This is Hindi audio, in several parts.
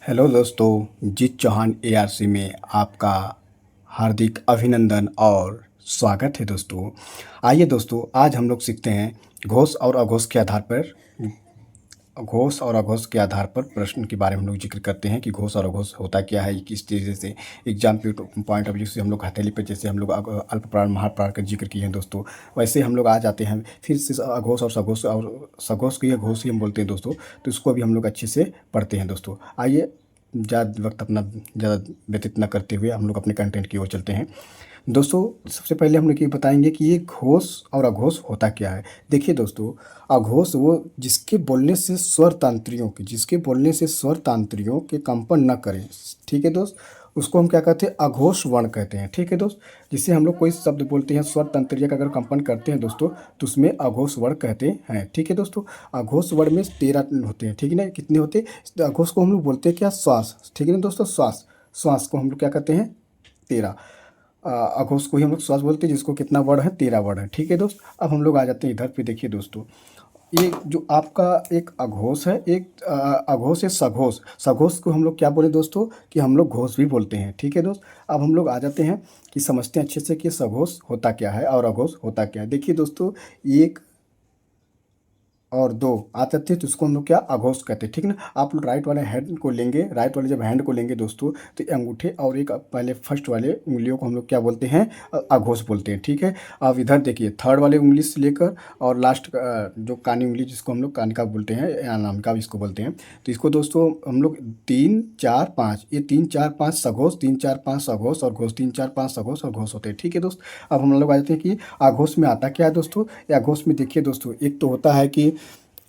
हेलो दोस्तों, जीत चौहान एआरसी में आपका हार्दिक अभिनंदन और स्वागत है दोस्तों। आइए दोस्तों, आज हम लोग सीखते हैं घोष और अघोष के आधार पर प्रश्न के बारे में हम लोग जिक्र करते हैं कि घोष और अघोष होता क्या है, किस तरीके से एग्जाम पॉइंट ऑफ व्यू से हम लोग हथेली पर जैसे हम लोग अल्प प्राण महाप्राण का जिक्र किए हैं दोस्तों, वैसे हम लोग आ जाते हैं फिर से अघोष और सघोष की घोष ही हम बोलते हैं दोस्तों। तो इसको भी हम लोग अच्छे से पढ़ते हैं दोस्तों। आइए, ज़्यादा वक्त अपना ज़्यादा व्यतीत न करते हुए हम लोग अपने कंटेंट की ओर चलते हैं दोस्तों। सबसे पहले हम लोग ये बताएंगे कि ये घोष और अघोष होता क्या है। देखिए दोस्तों, अघोष वो जिसके बोलने से स्वर तांत्रियों के कंपन न करें, ठीक है दोस्त, उसको हम क्या कहते हैं, अघोष वर्ण कहते हैं। ठीक है दोस्त, जिससे हम लोग कोई शब्द बोलते हैं स्वर तंत्रिया का अगर कंपन करते हैं दोस्तों, तो उसमें अघोष वर्ण कहते हैं। ठीक है दोस्तों, अघोष वर्ण में 13 होते हैं, ठीक है ना। कितने होते हैं अघोष को हम लोग बोलते हैं क्या, श्वास, ठीक है ना दोस्तों, श्वास। श्वास को हम लोग क्या कहते हैं, 13। अघोष को ही हम लोग श्वास बोलते हैं, जिसको कितना वर्ड है, 13 वर्ड है। ठीक है दोस्त, अब हम लोग आ जाते हैं इधर पे। देखिए दोस्तों, ये जो आपका एक अघोष है, एक अघोष है सघोष। सघोष को हम लोग क्या बोले दोस्तों, कि हम लोग घोष भी बोलते हैं। ठीक है दोस्त, अब हम लोग आ जाते हैं कि समझते हैं अच्छे से कि सघोष होता क्या है और अघोष होता क्या है। देखिए दोस्तों, एक और दो आ जाते हैं तो उसको हम लोग क्या, अघोष कहते हैं। ठीक है ना। आप लोग राइट वाले हैंड को लेंगे, राइट वाले जब हैंड को लेंगे दोस्तों, तो अंगूठे और एक पहले फर्स्ट वाले उंगलियों को हम लोग क्या बोलते हैं, अघोष बोलते हैं। ठीक है। अब इधर देखिए, थर्ड वाले उंगली से लेकर और लास्ट जो कानी उंगली, जिसको हम लोग कानिका बोलते हैं या नामिका भी इसको बोलते हैं, तो इसको दोस्तों हम लोग 3 4 5, ये 3 4 5 सघोष, 3 4 5 सघोष और घोष, 3 4 5 सघोष और घोष होते हैं। ठीक है दोस्त, अब हम लोग आ जाते हैं कि अघोष में आता क्या है दोस्तों। या घोष में देखिए दोस्तों, एक तो होता है कि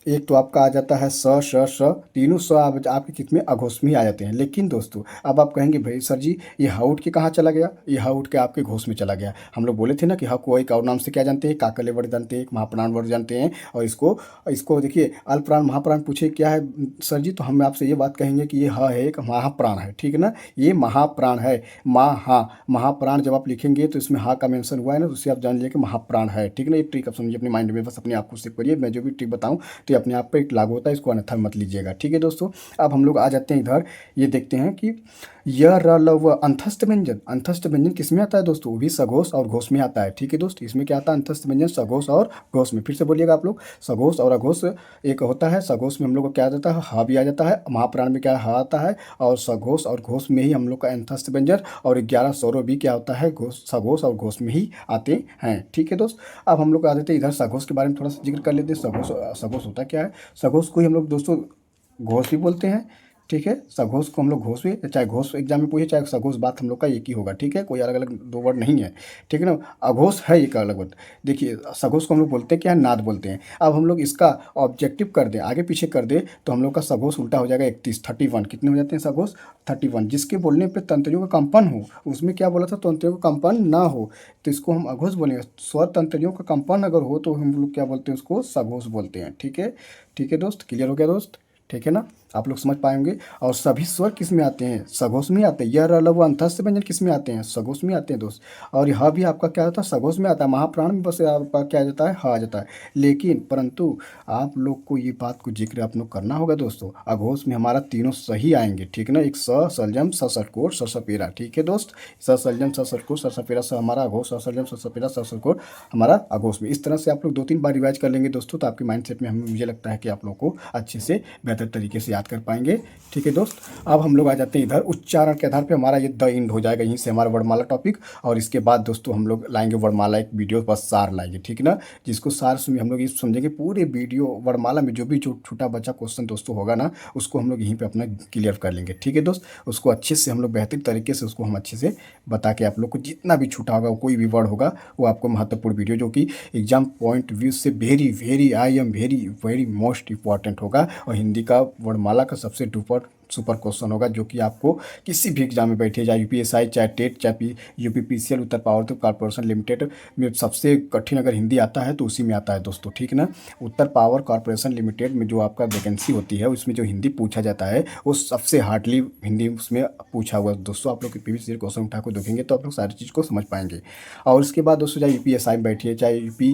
एक तो आपका आ जाता है स श श, तीनों स आपके कित में अघोष में आ जाते हैं। लेकिन दोस्तों, अब आप कहेंगे भाई सर जी, ये ह उठ के कहाँ चला गया, ये ह उठ के आपके घोष में चला गया। हम लोग बोले थे ना कि ह को एक और नाम से क्या जानते हैं, काकले वर्ड जानते हैं, एक महाप्राण वर्ड जानते हैं। और इसको इसको देखिए, अल्पप्राण महाप्राण पूछे क्या है सर जी, तो हम आपसे ये बात कहेंगे कि ये ह है एक महाप्राण है। ठीक है ना, ये महाप्राण है। महाप्राण जब आप लिखेंगे तो इसमें हा का मेंशन हुआ है ना, तो उससे आप जान लीजिए कि महाप्राण है। ठीक है ना, ये ट्रिक आप समझिए अपने माइंड में, बस अपने आप को सेव करिए। मैं जो भी ट्रिक बताऊँ तो ये अपने आप पे एक लागू होता है, इसको अन्यथा मत लीजिएगा। ठीक है दोस्तों, अब हम लोग आ जाते हैं इधर, ये देखते हैं कि य र ल व अंतस्थ व्यंजन। अंतस्थ व्यंजन किस में आता है दोस्तों, वो भी सघोष और घोष में आता है। ठीक है दोस्त, इसमें क्या आता है, अंतस्थ व्यंजन सघोष और घोष में। फिर से बोलिएगा आप लोग, सघोष और अघोष एक होता है। सघोष में हम लोग को क्या आ जाता है, हा भी आ जाता है। महाप्राण में क्या हा आता है, और सघोष और घोष में ही हम लोग का अंतस्थ व्यंजन और 11 स्वरों भी क्या होता है, घोष, सघोष और घोष में ही आते हैं। ठीक है दोस्त, अब हम लोग आ जाते हैं इधर, सघोष के बारे में थोड़ा सा जिक्र कर लेते हैं। सघोष होता क्या है। सघोष को ही हम लोग दोस्तों घोष भी बोलते हैं। ठीक है, सघोष को हम लोग घोष भी, चाहे घोष एग्जाम में पूछे चाहे सघोष, बात हम लोग का एक ही होगा। ठीक है, कोई अलग अलग दो वर्ड नहीं है। ठीक है ना, अघोष है एक अलग वर्ड। देखिए, सघोष को हम लोग बोलते हैं क्या, नाद बोलते हैं। अब हम लोग इसका ऑब्जेक्टिव कर दें, आगे पीछे कर दें, तो हम लोग का सघोष उल्टा हो जाएगा 31 कितने हो जाते हैं सघोष, 31। जिसके बोलने पर तंत्रियों का कंपन हो, उसमें क्या बोला था, तंत्रियों का कंपन ना हो, तो इसको हम अघोष बोलेंगे। स्वर तंत्रियों का कंपन अगर हो तो हम लोग क्या बोलते हैं, उसको सघोष बोलते हैं। ठीक है, ठीक है दोस्त, क्लियर हो गया दोस्त, ठीक है ना, आप लोग समझ पाएंगे। और सभी स्वर किस में आते हैं, सघोष में आते हैं। यह र ल व अंतस्थ व्यंजन किस में आते हैं, सघोष में आते हैं दोस्त। और यह भी आपका क्या होता है, सघोष में आता है। महाप्राण में बस आपका क्या आ जाता है, हा आ जाता है। लेकिन परंतु आप लोग को ये बात को जिक्र आप लोग करना होगा दोस्तों, अघोष में हमारा तीनों सही आएंगे। ठीक है ना, एक स सलजम स षटकोर स सपेरा। ठीक है दोस्त, स सलजम स षटकोर स सपेरा स हमारा अघोष, स सलजम स सपेरा स षटकोर हमारा अघोष में। इस तरह से आप लोग 2-3 बार रिवाइज कर लेंगे दोस्तों, तो आपके माइंडसेट में मुझे लगता है कि आप लोग को अच्छे से बेहतर तरीके से याद कर पाएंगे। ठीक है दोस्त, अब हम लोग आ जाते हैं इधर, उच्चारण के आधार पे हमारा ये द इंड हो जाएगा, यहीं से हमारा वर्णमाला टॉपिक। और इसके बाद दोस्तों हम लोग लाएंगे वर्णमाला एक वीडियो, बस सार लाएंगे। ठीक है ना, जिसको सार से हम लोग ये समझेंगे पूरे वीडियो वर्णमाला में जो भी छोटा बच्चा क्वेश्चन दोस्तों होगा ना, उसको हम लोग यहीं पे अपना क्लियर कर लेंगे। ठीक है दोस्त, उसको अच्छे से हम लोग बेहतर तरीके से उसको हम अच्छे से बता के आप लोग को जितना भी छूटा होगा, कोई भी वर्ड होगा, वो आपको महत्वपूर्ण वीडियो जो कि एग्जाम पॉइंट व्यू से very very I am very very most important होगा। और हिंदी का वर्णमाला का सबसे सुपर क्वेश्चन होगा, जो कि आपको किसी भी एग्जाम में बैठे, चाहे यूपीएसआई, चाहे टेट, चाहे यूपीपीसीएल, उत्तर पावर कॉर्पोरेशन लिमिटेड में सबसे कठिन अगर हिंदी आता है तो उसी में आता है दोस्तों। ठीक ना, उत्तर पावर कॉर्पोरेशन लिमिटेड में जो आपका वैकेंसी होती है, उसमें जो हिंदी पूछा जाता है वो सबसे हार्डली हिंदी उसमें पूछा हुआ है दोस्तों। आप लोग प्रीवियस ईयर क्वेश्चन उठा को देखेंगे तो आप लोग सारी चीज़ को समझ पाएंगे। और उसके बाद दोस्तों, चाहे यूपीएसआई में बैठिए, चाहे यूपी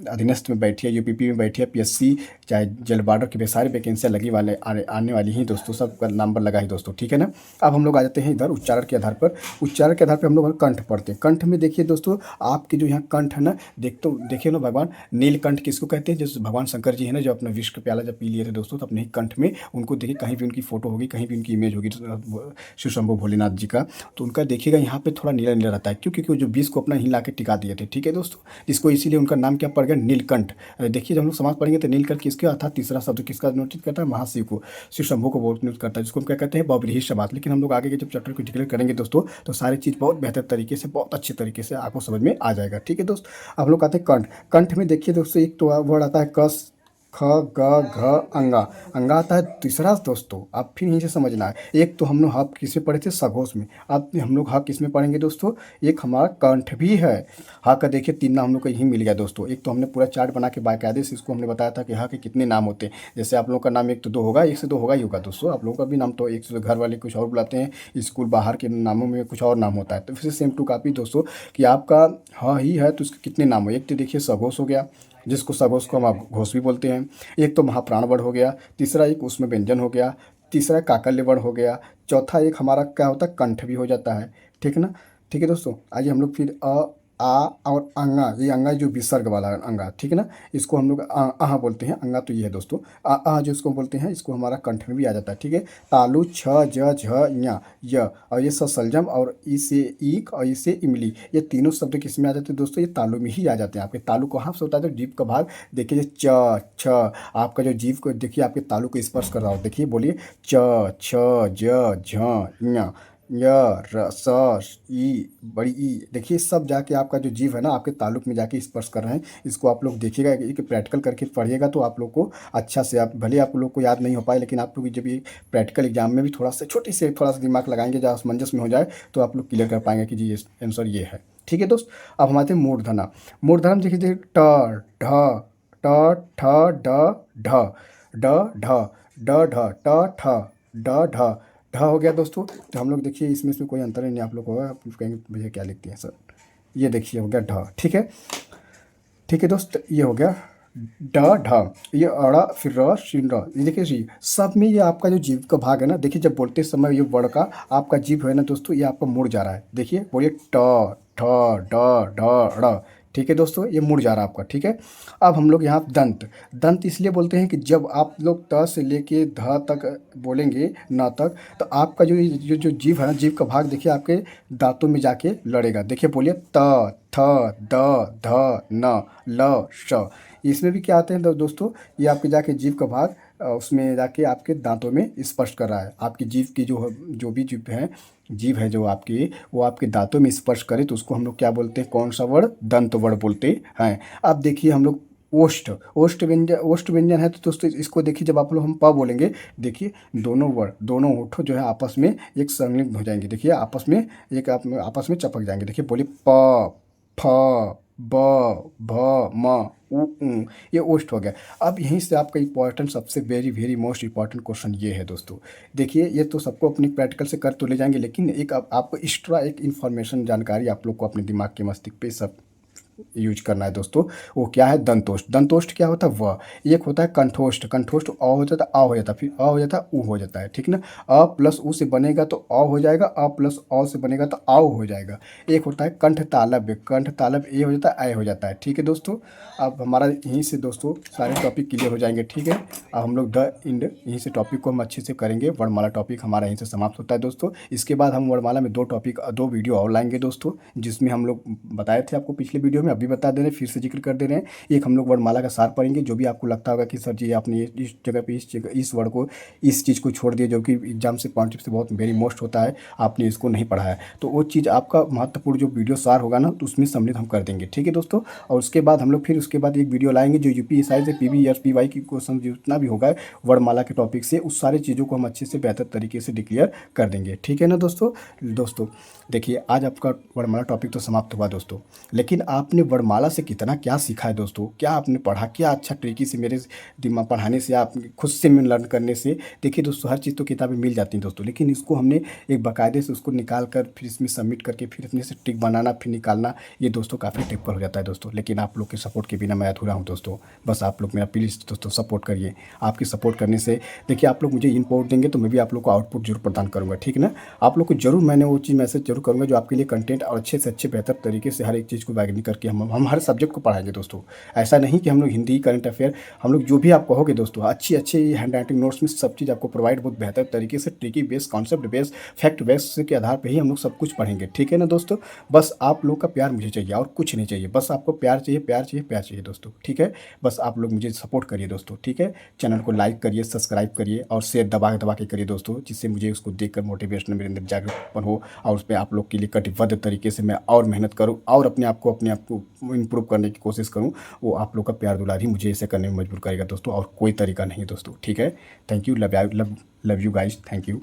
अधीनस्थ में बैठिए, यूपीपी में बैठिए, पीएससी, चाहे जेल बॉर्डर की सारी वैकेंसियाँ लगी आने वाली ही दोस्तों, सबका नंबर लगा ही दोस्तों, ठीक है ना। अब हम लोग आ जाते हैं इधर उच्चारण के आधार पर। उच्चारण के आधार पर हम लोग कंठ पढ़ते हैं। कंठ में देखिए दोस्तों, आपके जो यहाँ कंठ है ना, देखिए ना भगवान नीलकंठ किसको कहते हैं, जैसे भगवान शंकर जी है ना, जो अपना विष का प्याला जब पी लिए थे दोस्तों, तो अपने ही कंठ में उनको देखिए, कहीं भी उनकी फोटो होगी, कहीं भी उनकी इमेज होगी शिव शंभू भोलेनाथ जी का, तो उनका देखिएगा यहाँ पे थोड़ा नीला नीला रहता है, क्यों? क्योंकि वो जो विष को अपना ही ला के टिका दिए थे, ठीक है दोस्तों, इसको इसीलिए उनका नाम क्या पड़ गया, नीलकंठ। देखिए जब हम लोग समाज पढ़ेंगे तो नीलकंठ किसके अर्थात तीसरा शब्द किसका नोटिस करता है, महाशिव को, शिव शंभू को बहुत नोटिस करता है, जिसको हम क्या कहते हैं, बब्रीही समाज। लेकिन हम लोग आगे के जब चैप्टर को डिक्लेयर करेंगे दोस्तों, तो सारी चीज़ बहुत बेहतर तरीके से, बहुत अच्छे तरीके से आपको समझ में आ जाएगा, ठीक है दोस्त। अब हम लोग आते हैं कंठ। कंठ में देखिए दोस्तों, एक तो वर्ड आता है कस, ख, ग, घ, अंगा। अंगा आता है तीसरा दोस्तों, आप फिर यहीं से समझना है। एक तो हम लोग ह किस में पढ़े थे, सघोष में। अब हम लोग ह किस में पढ़ेंगे दोस्तों, एक हमारा कंठ भी है। ह का देखिए 3 नाम हम लोग को यहीं मिल गया दोस्तों। एक तो हमने पूरा चार्ट बना के बाकायदे से इसको हमने बताया था कि ह के कितने नाम होते हैं। जैसे आप लोगों का नाम 1 से 2 होगा, 1 से 2 होगा ही होगा दोस्तों। आप लोगों का भी नाम तो 1 से 2 घर वाले कुछ और बुलाते हैं, स्कूल बाहर के नामों में कुछ और नाम होता है। तो फिर सेम टू कॉपी दोस्तों, कि आपका ह ही है तो उसके कितने नाम हो। एक तो देखिए सघोष हो गया, जिसको सघोष को हम आप घोष भी बोलते हैं। एक तो महाप्राण वर्ण हो गया, तीसरा एक उसमें व्यंजन हो गया, तीसरा काकल्य वर्ण हो गया, चौथा एक हमारा क्या होता है, कंठ भी हो जाता है, ठीक है ना। ठीक है दोस्तों, आइए हम लोग फिर आ और अंगा, ये अंगा जो विसर्ग वाला अंगा, ठीक है ना, इसको हम लोग आहा बोलते हैं। अंगा तो ये है दोस्तों, आ जो इसको बोलते हैं, इसको हमारा कंठ में भी आ जाता है, ठीक है। तालु छ, ज, झ, ञ, य, और ये सलजम और ई से ईक और इसे इमली, ये तीनों शब्द किस में आ जाते हैं दोस्तों, ये तालु में ही आ जाते हैं। आपके तालु कहाँ से होता है, तो जीभ का भाग देखिए, च, छ, आपका जो जीभ को देखिए, आपके तालु को स्पर्श कर रहा हो, देखिए बोलिए, च, छ, ज, झ, ञ, य, र, स, ई, बड़ी ई, देखिए सब जाके आपका जो जीव है ना, आपके ताल्लुक में जाके स्पर्श कर रहे हैं। इसको आप लोग देखिएगा, एक प्रैक्टिकल करके पढ़िएगा तो आप लोग को अच्छा से, आप भले आप लोग को याद नहीं हो पाए, लेकिन आप लोग जब ये प्रैक्टिकल एग्जाम में भी थोड़ा सा थोड़ा सा दिमाग लगाएंगे, जहाँ असमंजस में हो जाए, तो आप लोग क्लियर कर पाएंगे कि जी ये आंसर ये है, ठीक है दोस्त। अब हमारे मूर्धना। मूर्धना देखिए, ट, ढ, ट, ठ, ड, ढ, ड, ढ, ड, ढ, ट, ठ, ड, ढ, ढ हो गया दोस्तों। तो हम लोग देखिए इसमें कोई अंतर नहीं आप लोग को होगा, आप कहेंगे भैया क्या लिखते हैं सर, ये देखिए हो गया ढ, ठीक है, ठीक है दोस्त, ये हो गया ड, ढ, ये अड़ा, फिर र, शिन, र, ये देखिए जी, सब में ये आपका जो जीव का भाग है ना, देखिए जब बोलते समय ये वर्ड का आपका जीव है ना दोस्तों, ये आपका मुड़ जा रहा है, देखिए बोलिए ट, ठ, ड, ढ, ड़, ठीक है दोस्तों, ये मुड़ जा रहा है आपका, ठीक है। अब हम लोग यहाँ दंत। दंत इसलिए बोलते हैं कि जब आप लोग त से लेके ध तक बोलेंगे, न तक, तो आपका जो जीभ है ना, जीभ का भाग देखिए आपके दांतों में जाके लड़ेगा, देखिए बोलिए त, थ, द, ध, न, ल, श। इसमें भी क्या आते हैं दोस्तों, ये आपके जाके जीभ का भाग उसमें जाके आपके दांतों में स्पर्श कर रहा है। आपकी जीभ की जो भी जीभ है जो आपकी, वो आपके दांतों में स्पर्श करे तो उसको हम लोग क्या बोलते हैं, कौन सा वर्ड, दंत वर्ड बोलते हैं। अब देखिए हम लोग ओष्ठ व्यंजन है, तो दोस्तों इसको देखिए, जब आप लोग हम प बोलेंगे, देखिए दोनों ओठ जो है आपस में एक संलग्न हो जाएंगे, देखिए आपस में आपस में चपक जाएंगे, देखिए बोलिए प, फ, ब, भ, म, उ, ये ओष्ठ हो गया। अब यहीं से आपका इंपॉर्टेंट, सबसे very very most important question ये है दोस्तों। देखिए ये तो सबको अपनी प्रैक्टिकल से कर तो ले जाएंगे, लेकिन एक आपको एक्स्ट्रा एक इन्फॉर्मेशन जानकारी आप लोग को अपने दिमाग के मस्तिष्क पे सब यूज करना है दोस्तों। वो क्या है, दंतोष्ठ। दंतोष्ठ क्या होता है, वह एक होता है कंठोष्ठ। कंठोष्ठ अ हो जाता है, आ हो जाता है, फिर अ हो जाता है, उ हो जाता है, ठीक ना। अ प्लस उ से बनेगा तो अ हो जाएगा, अ प्लस अ से बनेगा तो आओ हो जाएगा। एक होता है कंठ तालव्य। कंठ तालव्य ए हो जाता है, ए हो जाता है, ठीक है दोस्तों। अब हमारा यहीं से दोस्तों सारे टॉपिक क्लियर हो जाएंगे, ठीक है। अब हम लोग द इंड यहीं से टॉपिक को हम अच्छे से करेंगे। वर्णमाला टॉपिक हमारा यहीं से समाप्त होता है दोस्तों। इसके बाद हम वर्णमाला में 2 वीडियो और लाएंगे दोस्तों, जिसमें हम लोग बताए थे आपको पिछले वीडियो में, अभी बता दे रहे हैं, फिर से जिक्र कर दे रहे हैं। एक हम लोग वर्णमाला का सार पढ़ेंगे, जो भी आपको लगता होगा कि सर जी आपने इस जगह पे इस वर्ड को, इस चीज़ को छोड़ दिया, जो कि एग्जाम से पॉइंट से बहुत वेरी मोस्ट होता है, आपने इसको नहीं पढ़ा है, तो वो चीज़ आपका महत्वपूर्ण जो वीडियो सार होगा ना, तो उसमें सम्मिलित हम कर देंगे, ठीक है दोस्तों। और उसके बाद हम लोग फिर उसके बाद एक वीडियो लाएंगे जो यूपीएससी से पीवी पीवाई की क्वेश्चन जितना भी होगा वर्णमाला के टॉपिक से, उस सारी चीज़ों को हम अच्छे से बेहतर तरीके से डिक्लेयर कर देंगे, ठीक है ना दोस्तों। देखिए आज आपका वर्णमाला टॉपिक तो समाप्त हुआ दोस्तों, लेकिन आप आपने वर्णमाला से कितना क्या सीखा है दोस्तों, क्या आपने पढ़ा, क्या अच्छा तरीके से मेरे दिमाग पढ़ाने से, आप खुद से में लर्न करने से। देखिए दोस्तों, हर चीज़ तो किताबें मिल जाती हैं दोस्तों, लेकिन इसको हमने एक बाकायदे से उसको निकाल कर फिर इसमें सबमिट करके फिर अपने से ट्रिक बनाना फिर निकालना, ये दोस्तों काफ़ी टिपिकल हो जाता है दोस्तों। लेकिन आप लोग के सपोर्ट के बिना मैं अधूरा हूँ दोस्तों। बस आप लोग मेरा प्लीज़ दोस्तों सपोर्ट करिए। आपकी सपोर्ट करने से देखिए, आप लोग मुझे इनपुट देंगे तो मैं भी आप लोग को आउटपुट जरूर प्रदान करूँगा, ठीक है ना। आप लोग को जरूर मैंने वो चीज़ मैसेज जरूर करूँगा जो आपके लिए कंटेंट और अच्छे से अच्छे बेहतर तरीके से हर एक चीज़ को बाइंडिंग करके हम हर सब्जेक्ट को पढ़ाएंगे दोस्तों। ऐसा नहीं कि हम लोग हिंदी करंट अफेयर, हम लोग जो भी आप कहोगे दोस्तों, अच्छी अच्छी हैंड राइटिंग नोट्स में सब चीज़ आपको प्रोवाइड बहुत बेहतर तरीके से tricky base, concept base, fact base के आधार पर ही हम लोग सब कुछ पढ़ेंगे, ठीक है ना दोस्तों। बस आप लोग का प्यार मुझे चाहिए और कुछ नहीं चाहिए, बस आपको प्यार चाहिए, प्यार चाहिए, प्यार चाहिए दोस्तों, ठीक है। बस आप लोग मुझे सपोर्ट करिए दोस्तों, ठीक है। चैनल को लाइक करिए, सब्सक्राइब करिए और शेयर दबा दबा के करिए दोस्तों, जिससे मुझे उसको देखकर मोटिवेशन मेरे अंदर जागरूकपन हो और उस पर आप लोग के लिए कटिबद्ध तरीके से मैं और मेहनत करूँ और अपने आप को इम्प्रूव करने की कोशिश करूँ। वो आप लोग का प्यार दुलार ही मुझे ऐसे करने में मजबूर करेगा दोस्तों, और कोई तरीका नहीं दोस्तों, ठीक है। Thank you, love you guys, thank you.